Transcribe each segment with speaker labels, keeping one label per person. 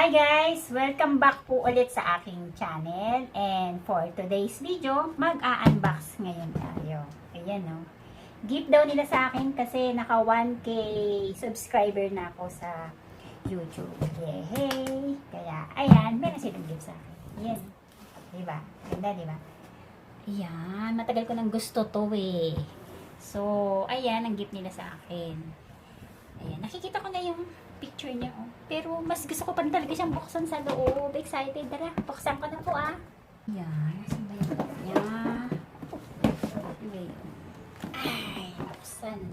Speaker 1: Hi guys! Welcome back po ulit sa aking channel. And for today's video, mag-a-unbox ngayon tayo. Ayan o. Gift daw nila sa akin kasi naka 1K subscriber na ako sa YouTube. Yay! Kaya, ayan, meron silang gift sa akin. Ayan. Diba? Ganda, diba? Ayan, matagal ko nang gusto to eh. So, ayan, ang gift nila sa akin. Ayan, nakikita ko na yung picture niya, oh. Pero mas gusto ko pa rin talaga siyang buksan sa loob. Excited. Tara, buksan ko na po, ah. Yan. Saan ba yung loob niya? Ay, buksan.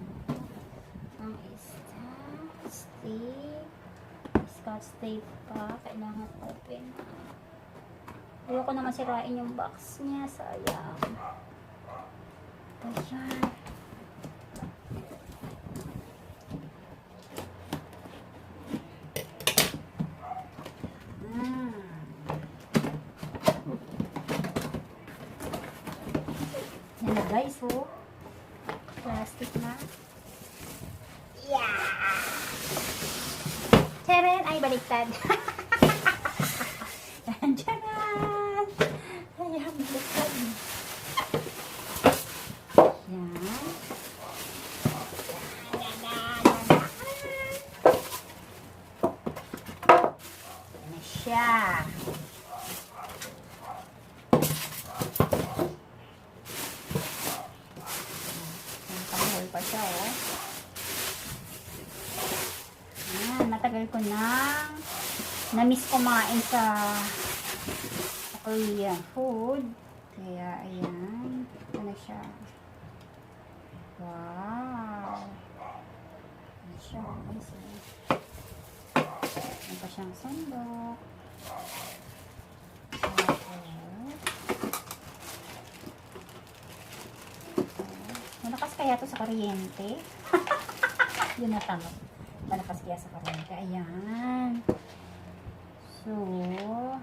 Speaker 1: Ang Scotch tape. Scotch tape pa. Kailangan open. Ayoko naman sirain yung box niya. Sayang. Ayan. Yan na guys, oh. Plastic na. Yeah! Tcharan! Ay, baliktad. Tcharan! Ayan, baliktad. Yan. Yan na siya. Pa siya, oh. Ayan, matagal ko na-miss kumain sa Korean food. Kaya, ayan. Ito na siya. Wow! Ayan siya. Ayan pa siyang sandok. Malakas kaya to sa kuryente? Yun na tama. Malakas kaya sa kuryente. Ayan. So,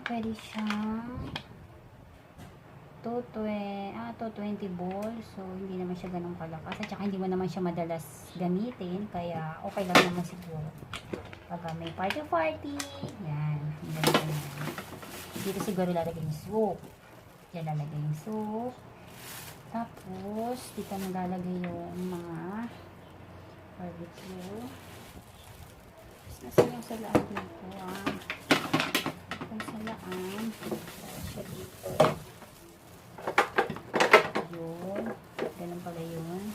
Speaker 1: pwede siyang 220 volts. So, hindi naman siya ganun kalakas. At saka hindi mo naman siya madalas gamitin. Kaya, okay lang naman siguro. Pag may party. Yan. Dito siguro lalagay yung soup. Diyan lalagay yung soup. Tapos, dito nalalagay yung mga barbecue. Tapos, nasan yung salaan dito, ah. Yung salaan. Siya dito. Yun. Ganun pala yun.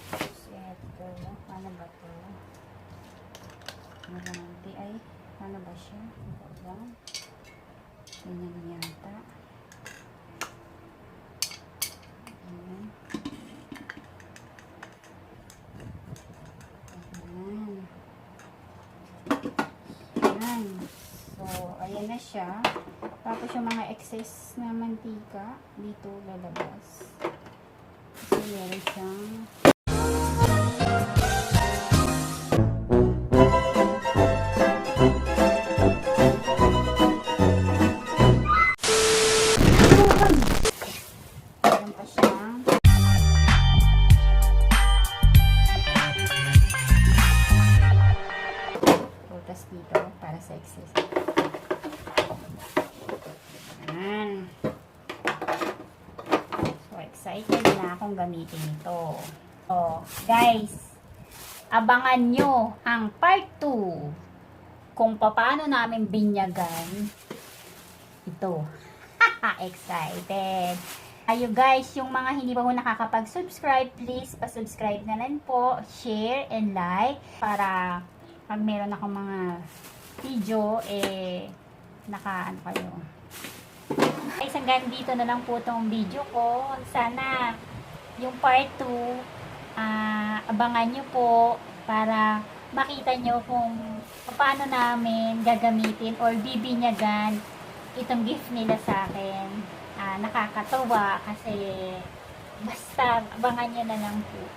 Speaker 1: Tapos, ito. Paano ba ito? Maranti. Ay, paano ba siya? Ganyan yata. Ayan na siya. Tapos yung mga excess na mantika dito lalabas. Kasi meron siyang meron pa siyang prutas dito para sa excess. So, excited na akong gamitin ito. So, guys, abangan nyo ang part 2 kung paano namin binyagan ito. Excited. Ayo guys, yung mga hindi pa po nakakapag-subscribe, please pa-subscribe na lang po, share and like para pag meron akong mga video, naka-ano kayo. Guys, hanggang dito na lang po itong video ko. Sana yung part 2 abangan nyo po para makita nyo kung paano namin gagamitin or bibinyagan itong gift nila sa akin. Nakakatawa kasi basta abangan nyo na lang po.